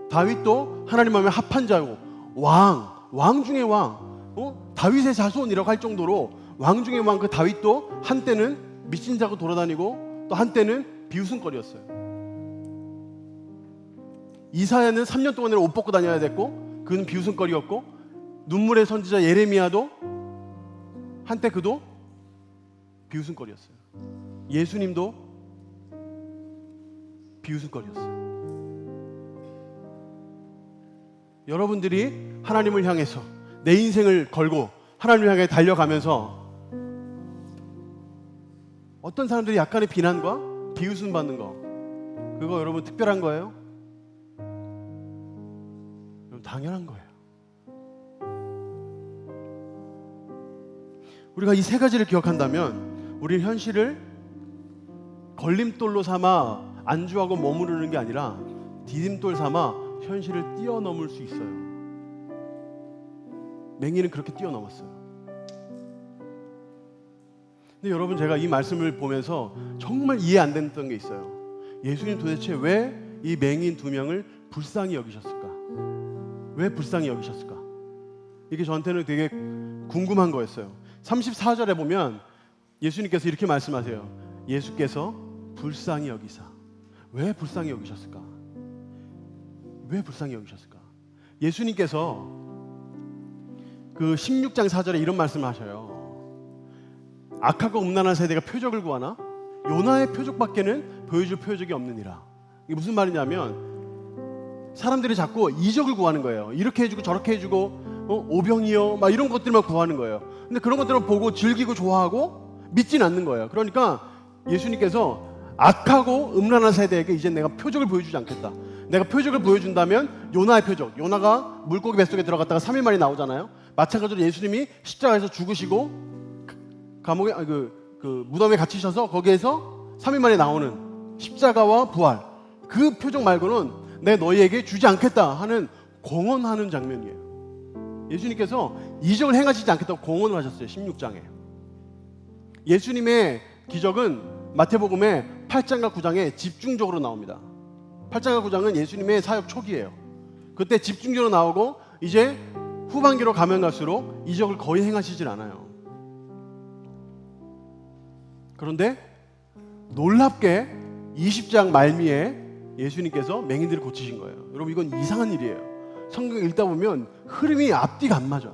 다윗도 하나님 마음에 합한 자고 왕 중의 왕, 다윗의 자손이라고 할 정도로 왕 중의 왕 그 다윗도 한때는 미친 자고 돌아다니고 또 한때는 비웃음거리였어요. 이사야는 3년 동안을 옷 벗고 다녀야 됐고 그는 비웃음거리였고 눈물의 선지자 예레미야도 한때 그도 비웃음거리였어요. 예수님도 비웃음거리였어요. 여러분들이 하나님을 향해서 내 인생을 걸고 하나님을 향해 달려가면서 어떤 사람들이 약간의 비난과 비웃음 받는 거 그거 여러분 특별한 거예요? 여러분 당연한 거예요. 우리가 이 세 가지를 기억한다면 우리는 현실을 걸림돌로 삼아 안주하고 머무르는 게 아니라 디딤돌 삼아 현실을 뛰어넘을 수 있어요. 맹인은 그렇게 뛰어넘었어요. 근데 여러분, 제가 이 말씀을 보면서 정말 이해 안 됐던 게 있어요. 예수님 도대체 왜 이 맹인 두 명을 불쌍히 여기셨을까? 왜 불쌍히 여기셨을까? 이게 저한테는 되게 궁금한 거였어요. 34절에 보면 예수님께서 이렇게 말씀하세요. 예수께서 불쌍히 여기사. 왜 불쌍히 여기셨을까? 왜 불쌍히 여기셨을까? 예수님께서 그 16장 4절에 이런 말씀을 하셔요. 악하고 음란한 세대가 표적을 구하나 요나의 표적밖에는 보여줄 표적이 없느니라. 이게 무슨 말이냐면 사람들이 자꾸 이적을 구하는 거예요. 이렇게 해주고 저렇게 해주고 오병이요 막 이런 것들만 구하는 거예요. 근데 그런 것들을 보고 즐기고 좋아하고 믿진 않는 거예요. 그러니까 예수님께서 악하고 음란한 세대에게 이제 내가 표적을 보여주지 않겠다. 내가 표적을 보여준다면 요나의 표적. 요나가 물고기 뱃속에 들어갔다가 3일 만에 나오잖아요. 마찬가지로 예수님이 십자가에서 죽으시고 감옥에 그 무덤에 갇히셔서 거기에서 3일 만에 나오는 십자가와 부활. 그 표적 말고는 내 너희에게 주지 않겠다 하는 공언하는 장면이에요. 예수님께서 이적을 행하시지 않겠다고 공언을 하셨어요. 16장에. 예수님의 기적은 마태복음의 8장과 9장에 집중적으로 나옵니다. 8장과 9장은 예수님의 사역 초기예요. 그때 집중적으로 나오고 이제 후반기로 가면 갈수록 이적을 거의 행하시질 않아요. 그런데 놀랍게 20장 말미에 예수님께서 맹인들을 고치신 거예요. 여러분, 이건 이상한 일이에요. 성경 읽다 보면 흐름이 앞뒤가 안 맞아.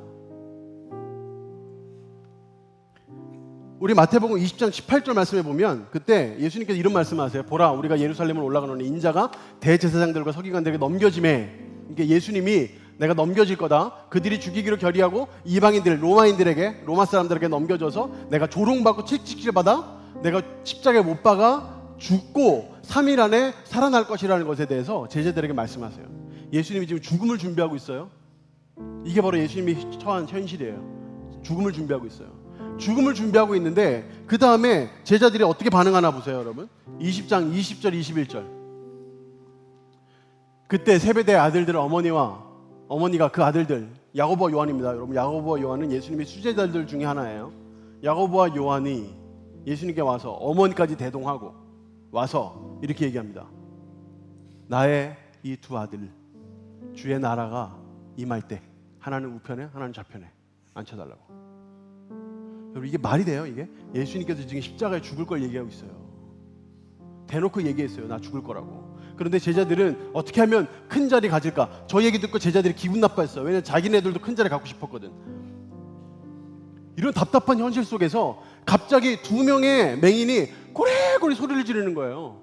우리 마태복음 20장 18절 말씀에 보면 그때 예수님께서 이런 말씀하세요. 보라, 우리가 예루살렘을 올라가노니 인자가 대제사장들과 서기관들에게 넘겨짐에, 그러니까 예수님이 내가 넘겨질 거다. 그들이 죽이기로 결의하고 이방인들, 로마인들에게, 로마 사람들에게 넘겨져서 내가 조롱받고 채찍질 받아 내가 십자가에 못 박아 죽고 3일 안에 살아날 것이라는 것에 대해서 제자들에게 말씀하세요. 예수님이 지금 죽음을 준비하고 있어요. 이게 바로 예수님이 처한 현실이에요. 죽음을 준비하고 있어요. 죽음을 준비하고 있는데 그 다음에 제자들이 어떻게 반응하나 보세요, 여러분. 20장 20절 21절. 그때 세베대의 아들들의 어머니가 그 아들들, 야고보와 요한입니다. 여러분, 야고보와 요한은 예수님의 수제자들 중에 하나예요. 야고보와 요한이 예수님께 와서 어머니까지 대동하고 와서 이렇게 얘기합니다. 나의 이 두 아들, 주의 나라가 임할 때 하나는 우편에 하나는 좌편에 앉혀달라고. 여러분, 이게 말이 돼요? 이게 예수님께서 지금 십자가에 죽을 걸 얘기하고 있어요. 대놓고 얘기했어요. 나 죽을 거라고. 그런데 제자들은 어떻게 하면 큰 자리 가질까? 저 얘기 듣고 제자들이 기분 나빠했어요. 왜냐면 자기네들도 큰 자리 갖고 싶었거든. 이런 답답한 현실 속에서 갑자기 두 명의 맹인이 고래고래 소리를 지르는 거예요.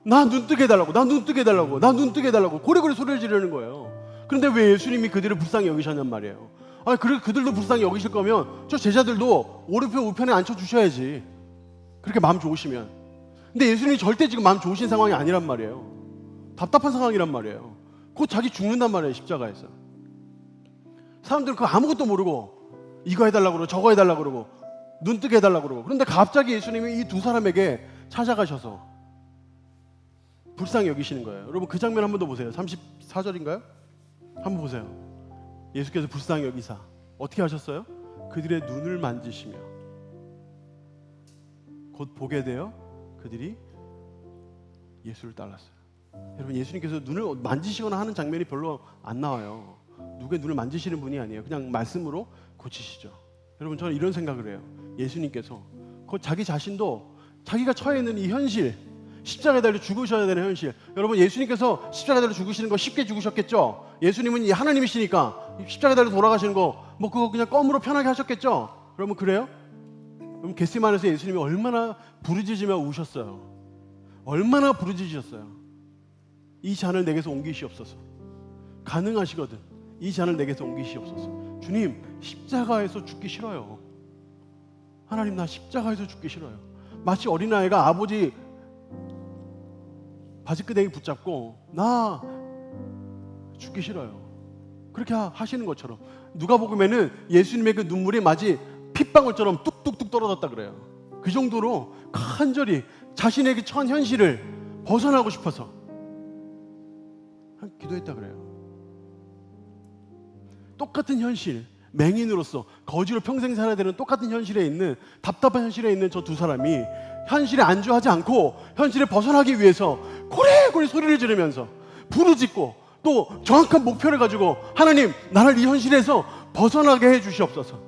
나 눈 뜨게 해달라고, 나 눈 뜨게 해달라고, 나 눈 뜨게 해달라고 고래고래 소리를 지르는 거예요. 그런데 왜 예수님이 그들을 불쌍히 여기셨냔 말이에요. 아니, 그들도 불쌍히 여기실 거면 저 제자들도 오른편 우편에 앉혀주셔야지. 그렇게 마음 좋으시면. 근데 예수님이 절대 지금 마음 좋으신 상황이 아니란 말이에요. 답답한 상황이란 말이에요. 곧 자기 죽는단 말이에요, 십자가에서. 사람들은 그거 아무것도 모르고 이거 해달라고 그러고 저거 해달라고 그러고 눈 뜨게 해달라고 그러고. 그런데 갑자기 예수님이 이 두 사람에게 찾아가셔서 불쌍히 여기시는 거예요. 여러분, 그 장면 한 번 더 보세요. 34절인가요? 한번 보세요. 예수께서 불쌍히 여기사 어떻게 하셨어요? 그들의 눈을 만지시며 곧 보게 되어 그들이 예수를 따랐어요. 여러분, 예수님께서 눈을 만지시거나 하는 장면이 별로 안 나와요. 누구의 눈을 만지시는 분이 아니에요. 그냥 말씀으로 고치시죠. 여러분, 저는 이런 생각을 해요. 예수님께서 곧 자기 자신도 자기가 처해 있는 이 현실, 십자가에 달려 죽으셔야 되는 현실. 여러분, 예수님께서 십자가에 달려 죽으시는 거 쉽게 죽으셨겠죠? 예수님은 하나님이시니까 십자가에 달려 돌아가시는 거 뭐 그거 그냥 껌으로 편하게 하셨겠죠? 여러분, 그래요? 여러분, 겟세마네에서 예수님이 얼마나 부르짖으며 우셨어요. 얼마나 부르짖으셨어요. 이 잔을 내게서 옮기시옵소서. 가능하시거든. 이 잔을 내게서 옮기시옵소서. 주님, 십자가에서 죽기 싫어요. 하나님, 나 십자가에서 죽기 싫어요. 마치 어린아이가 아버지 바지끄댕이 붙잡고 나 죽기 싫어요. 그렇게 하시는 것처럼 누가복음에는 예수님의 그 눈물이 마치 핏방울처럼 뚝 뚝뚝뚝 떨어졌다 그래요. 그 정도로 간절히 자신에게 처한 현실을 벗어나고 싶어서 기도했다 그래요. 똑같은 현실, 맹인으로서 거지로 평생 살아야 되는 똑같은 현실에 있는, 답답한 현실에 있는 저 두 사람이 현실에 안주하지 않고 현실에 벗어나기 위해서 고래고래 소리를 지르면서 부르짖고 또 정확한 목표를 가지고 하나님, 나를 이 현실에서 벗어나게 해 주시옵소서.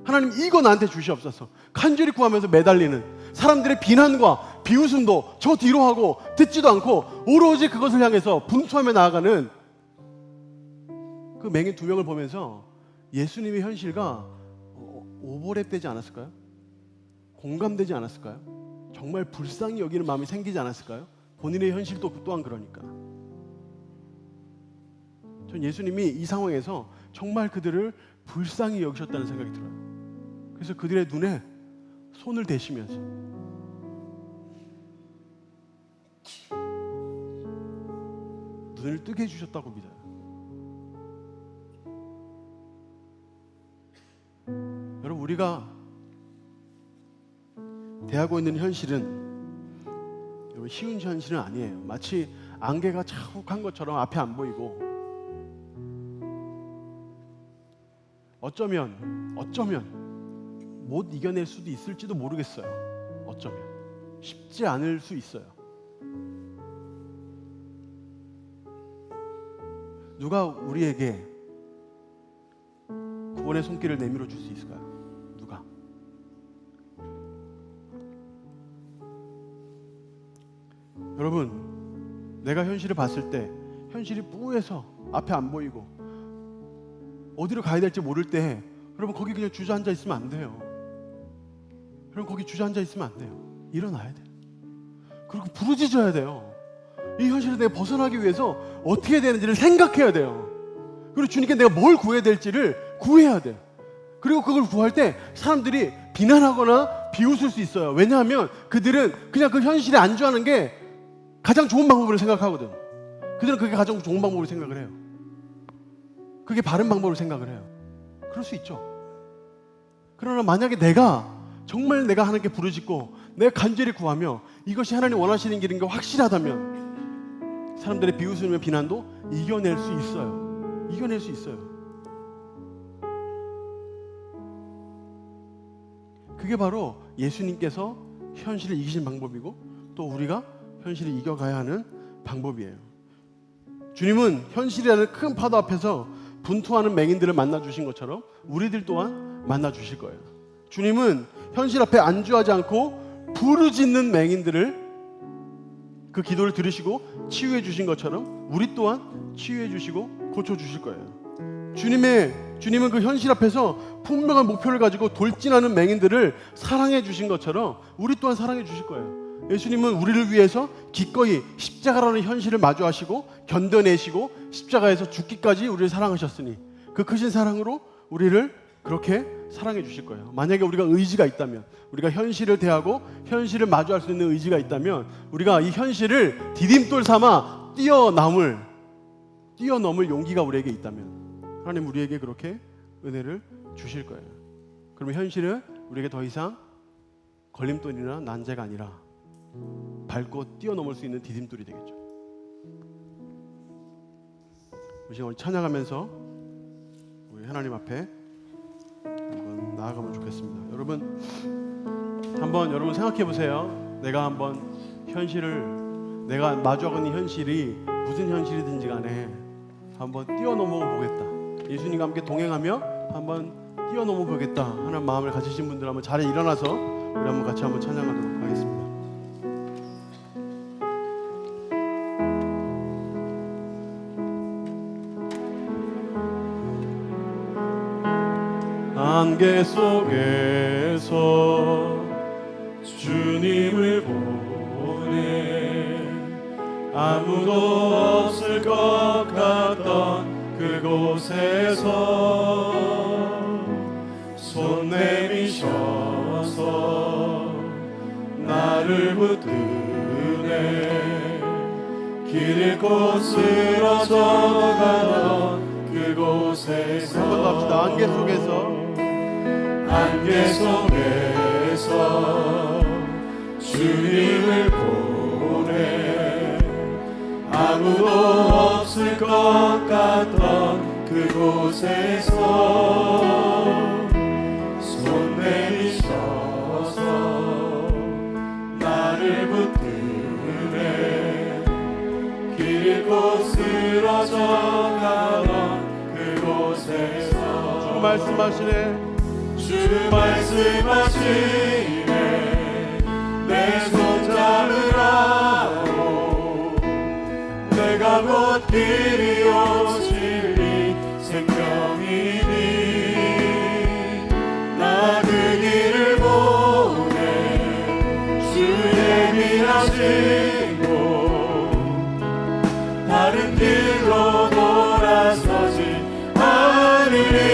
하나님, 이거 나한테 주시옵소서. 간절히 구하면서 매달리는 사람들의 비난과 비웃음도 저 뒤로 하고 듣지도 않고 오로지 그것을 향해서 분투하며 나아가는 그 맹인 두 명을 보면서 예수님의 현실과 오버랩되지 않았을까요? 공감되지 않았을까요? 정말 불쌍히 여기는 마음이 생기지 않았을까요? 본인의 현실도 또한 그러니까. 전 예수님이 이 상황에서 정말 그들을 불쌍히 여기셨다는 생각이 들어요. 그래서 그들의 눈에 손을 대시면서 눈을 뜨게 해주셨다고 믿어요. 여러분, 우리가 대하고 있는 현실은 여러분 쉬운 현실은 아니에요. 마치 안개가 자욱한 것처럼 앞에 안 보이고 어쩌면 못 이겨낼 수도 있을지도 모르겠어요. 어쩌면 쉽지 않을 수 있어요. 누가 우리에게 구원의 손길을 내밀어 줄 수 있을까요? 누가? 여러분, 내가 현실을 봤을 때 현실이 뿌해서 앞에 안 보이고 어디로 가야 될지 모를 때 여러분 거기 그냥 주저앉아 있으면 안 돼요. 여러분 거기 주저앉아 있으면 안 돼요. 일어나야 돼요. 그리고 부르짖어야 돼요. 이 현실을 내가 벗어나기 위해서 어떻게 해야 되는지를 생각해야 돼요. 그리고 주님께 내가 뭘 구해야 될지를 구해야 돼요. 그리고 그걸 구할 때 사람들이 비난하거나 비웃을 수 있어요. 왜냐하면 그들은 그냥 그 현실에 안주하는 게 가장 좋은 방법으로 생각하거든. 그들은 그게 가장 좋은 방법으로 생각을 해요. 그게 바른 방법으로 생각을 해요. 그럴 수 있죠. 그러나 만약에 내가 정말 내가 하나님께 부르짖고 내가 간절히 구하며 이것이 하나님 원하시는 길인 게 확실하다면 사람들의 비웃음과 비난도 이겨낼 수 있어요. 이겨낼 수 있어요. 그게 바로 예수님께서 현실을 이기신 방법이고 또 우리가 현실을 이겨가야 하는 방법이에요. 주님은 현실이라는 큰 파도 앞에서 분투하는 맹인들을 만나주신 것처럼 우리들 또한 만나주실 거예요. 주님은 현실 앞에 안주하지 않고 부르짖는 맹인들을 그 기도를 들으시고 치유해 주신 것처럼 우리 또한 치유해 주시고 고쳐 주실 거예요. 주님은 그 현실 앞에서 분명한 목표를 가지고 돌진하는 맹인들을 사랑해 주신 것처럼 우리 또한 사랑해 주실 거예요. 예수님은 우리를 위해서 기꺼이 십자가라는 현실을 마주하시고 견뎌내시고 십자가에서 죽기까지 우리를 사랑하셨으니 그 크신 사랑으로 우리를 그렇게 사랑해 주실 거예요. 만약에 우리가 의지가 있다면, 우리가 현실을 대하고 현실을 마주할 수 있는 의지가 있다면 우리가 이 현실을 디딤돌 삼아 뛰어넘을 용기가 우리에게 있다면 하나님 우리에게 그렇게 은혜를 주실 거예요. 그러면 현실은 우리에게 더 이상 걸림돌이나 난제가 아니라 밟고 뛰어넘을 수 있는 디딤돌이 되겠죠. 우리 시간 찬양하면서 우리 하나님 앞에 한번 나아가면 좋겠습니다. 여러분 한번 생각해 보세요. 내가 한번 현실을 내가 마주하고 있는 현실이 무슨 현실이든지 간에 한번 뛰어넘어 보겠다. 예수님과 함께 동행하며 한번 뛰어넘어 보겠다 하는 마음을 가지신 분들 한번 자리에 일어나서 우리 한번 같이 한번 찬양하도록 하겠습니다. 안개 속에서 주님을 보내 아무도 없을 것 같던 그곳에서 손 내미셔서 나를 붙드네 길 잃고 쓰러져가던 그곳에서 한번 더 합시다. 안개 속에서 주님을 보내 아무도 없을 것 같던 그곳에서 손 내미셔서 나를 붙드네 길 잃고 쓰러져 가던 그곳에서 주 말씀하시네. 주 말씀하시네 내 손 잡으라고 내가 곧 길이요 진리 생명이니 나 그 길을 보내 주 예비하시고 다른 길로 돌아서지 않으리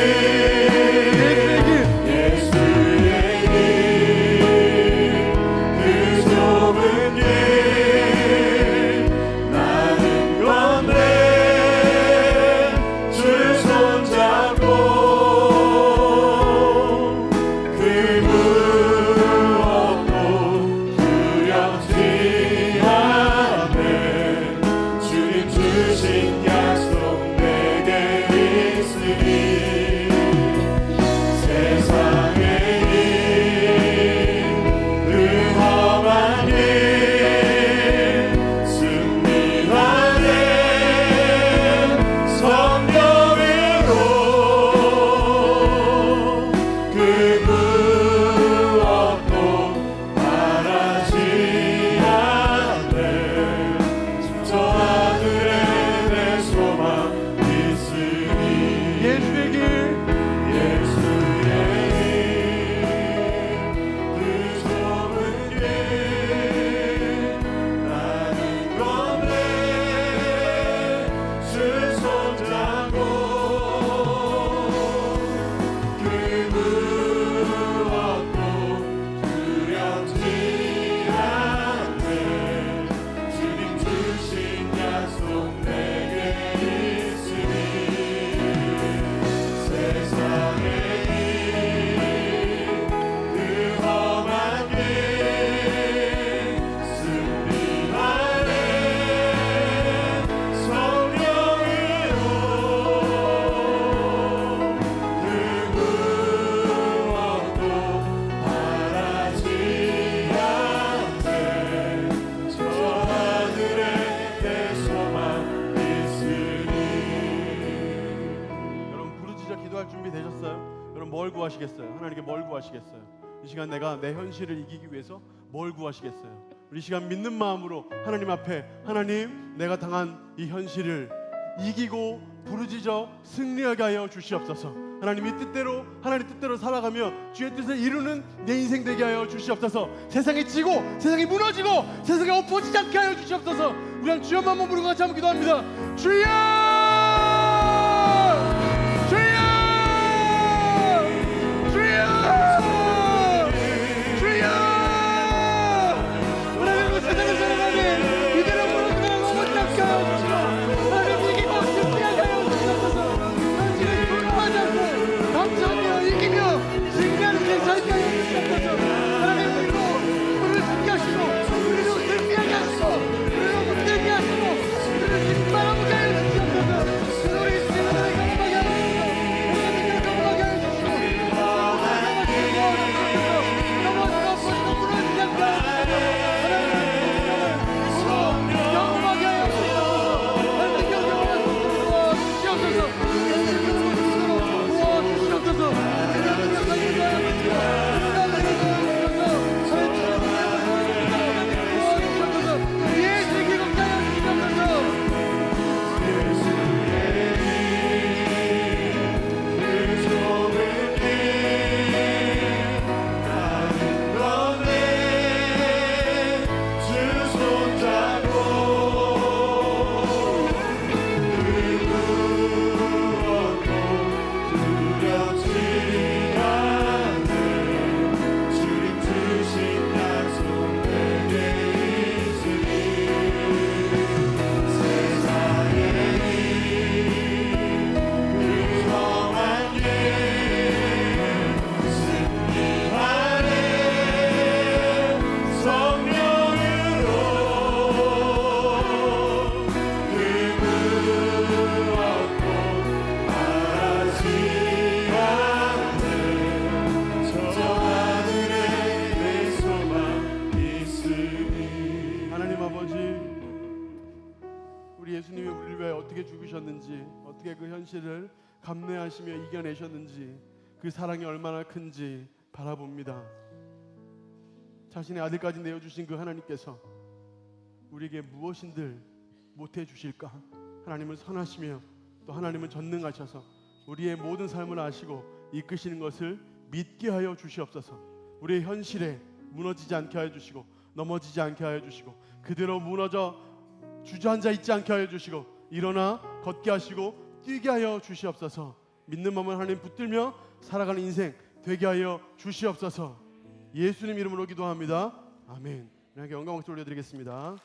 뭘 구하시겠어요? 하나님께 뭘 구하시겠어요? 이 시간 내가 내 현실을 이기기 위해서 뭘 구하시겠어요? 우리 이 시간 믿는 마음으로 하나님 앞에 하나님 내가 당한 이 현실을 이기고 부르짖어 승리하게 하여 주시옵소서. 하나님 이 뜻대로 하나님 뜻대로 살아가며 주의 뜻을 이루는 내 인생 되게 하여 주시옵소서. 세상이 지고 세상이 무너지고 세상에 엎어지지 않게 하여 주시옵소서. 우리 한 주여 한번 부르고 같이 한번 기도합니다. 주여! 우리를 승리하게 하시고 우리를 붙들게 하시고 우리를 힘바라보게 하여 주시옵소서. 하셨는지, 어떻게 그 현실을 감내하시며 이겨내셨는지, 그 사랑이 얼마나 큰지 바라봅니다. 자신의 아들까지 내어주신 그 하나님께서 우리에게 무엇인들 못해 주실까? 하나님은 선하시며 또 하나님은 전능하셔서 우리의 모든 삶을 아시고 이끄시는 것을 믿게 하여 주시옵소서. 우리의 현실에 무너지지 않게 하여 주시고 넘어지지 않게 하여 주시고 그대로 무너져 주저앉아 있지 않게 하여 주시고 일어나 걷게 하시고 뛰게 하여 주시옵소서. 믿는 마음을 하나님 붙들며 살아가는 인생 되게 하여 주시옵소서. 예수님 이름으로 기도합니다. 아멘. 우리 함께 영광 박수 올려드리겠습니다.